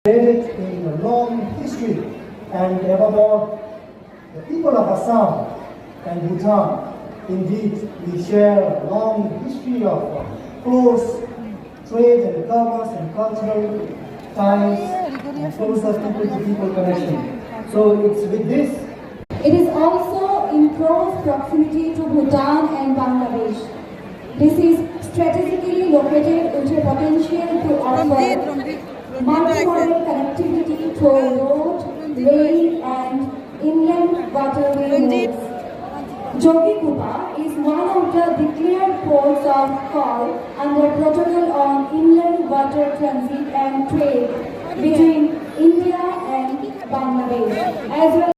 In a long history, and evermore, the people of Assam and Bhutan, indeed, we share a long history of close trade and commerce and cultural ties and closer people-to-people connection. So it's with this. It is also in close proximity to Bhutan and Bangladesh. This is strategically located with a potential to offer multimodal connectivity through road, rail and inland waterway modes. Jogikupa is one of the declared ports of call under Protocol on Inland Water Transit and Trade between India and Bangladesh, as well